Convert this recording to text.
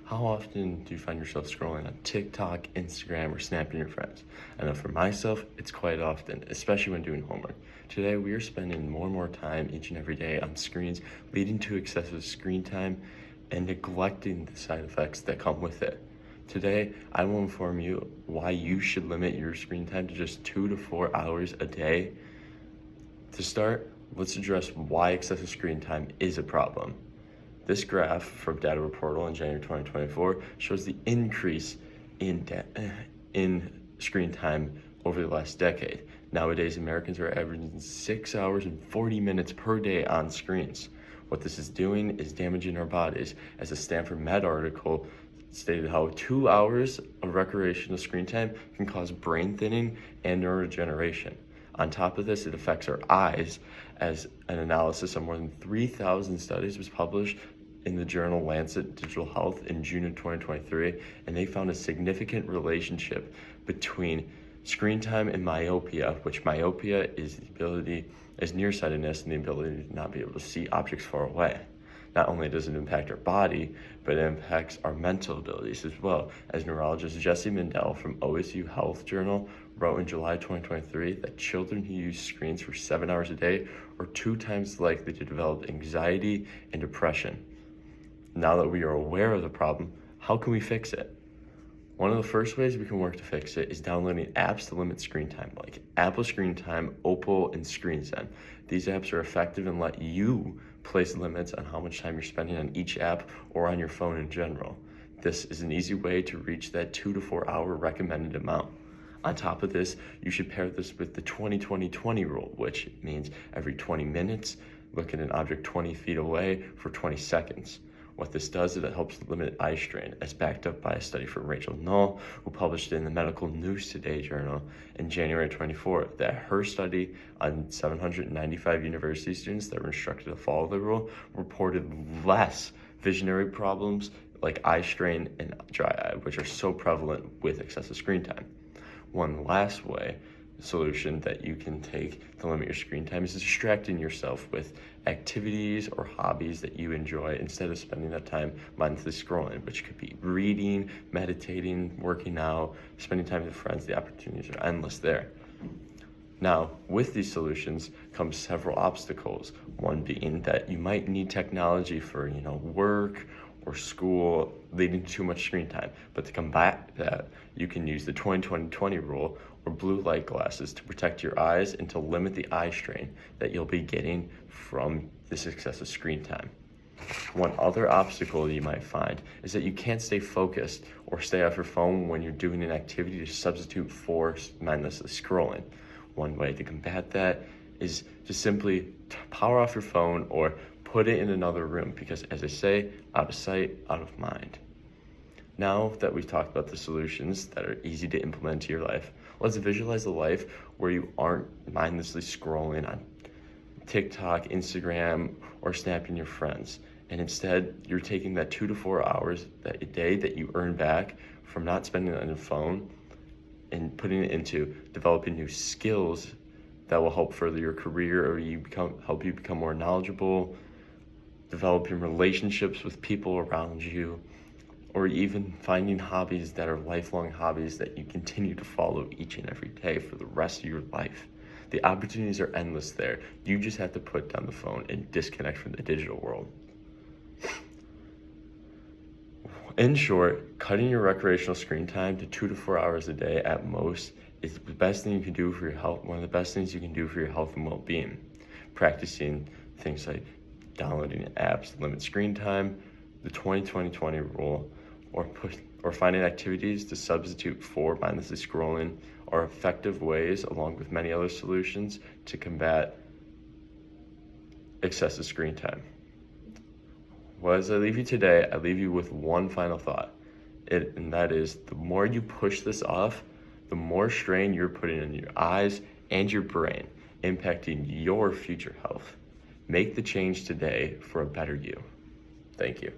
How often do you find yourself scrolling on TikTok, Instagram, or snapping your friends? I know for myself, it's quite often, especially when doing homework. Today, we are spending more and more time each and every day on screens, leading to excessive screen time and neglecting the side effects that come with it. Today, I will inform you why you should limit your screen time to just 2 to 4 hours a day. To start, let's address why excessive screen time is a problem. This graph from Data Reportal in January 2024 shows the increase in screen time over the last decade. Nowadays, Americans are averaging 6 hours and 40 minutes per day on screens. What this is doing is damaging our bodies, as a Stanford Med article stated how 2 hours of recreational screen time can cause brain thinning and neurodegeneration. On top of this, it affects our eyes, as an analysis of more than 3,000 studies was published in the journal Lancet Digital Health in June of 2023, and they found a significant relationship between screen time and myopia, which myopia is nearsightedness and the ability to not be able to see objects far away. Not only does it impact our body, but it impacts our mental abilities as well, as neurologist Jesse Mindell from OSU Health Journal wrote in July 2023 that children who use screens for 7 hours a day are 2 times likely to develop anxiety and depression. Now that we are aware of the problem, how can we fix it? One of the first ways we can work to fix it is downloading apps to limit screen time, like Apple Screen Time, Opal, and ScreenZen. These apps are effective and let you place limits on how much time you're spending on each app or on your phone in general. This is an easy way to reach that 2 to 4 hour recommended amount. On top of this, you should pair this with the 20-20-20 rule, which means every 20 minutes, look at an object 20 feet away for 20 seconds. What this does is it helps limit eye strain, as backed up by a study from Rachel Null, who published it in the Medical News Today journal in January 24, that her study on 795 university students that were instructed to follow the rule reported less visionary problems like eye strain and dry eye, which are so prevalent with excessive screen time. One last solution that you can take to limit your screen time is distracting yourself with activities or hobbies that you enjoy instead of spending that time mindlessly scrolling, which could be reading, meditating, working out, spending time with friends. The opportunities are endless there. Now, with these solutions comes several obstacles. One being that you might need technology for, work or school, leading to too much screen time. But to combat that, you can use the 20-20-20 rule or blue light glasses to protect your eyes and to limit the eye strain that you'll be getting from this excessive screen time. One other obstacle you might find is that you can't stay focused or stay off your phone when you're doing an activity to substitute for mindlessly scrolling. One way to combat that is to simply power off your phone or put it in another room, because as I say, out of sight, out of mind. Now that we've talked about the solutions that are easy to implement into your life, let's visualize a life where you aren't mindlessly scrolling on TikTok, Instagram, or snapping your friends. And instead, you're taking that 2 to 4 hours a day that you earn back from not spending it on your phone and putting it into developing new skills that will help further your career or help you become more knowledgeable, developing relationships with people around you, or even finding hobbies that are lifelong hobbies that you continue to follow each and every day for the rest of your life. The opportunities are endless there. You just have to put down the phone and disconnect from the digital world. In short, cutting your recreational screen time to 2 to 4 hours a day at most is the best thing you can do for your health, one of the best things you can do for your health and well-being. Practicing things like downloading apps to limit screen time, the 20-20-20 rule, or finding activities to substitute for mindlessly scrolling are effective ways, along with many other solutions, to combat excessive screen time. Well, as I leave you today, I leave you with one final thought, and that is the more you push this off, the more strain you're putting in your eyes and your brain, impacting your future health. Make the change today for a better you. Thank you.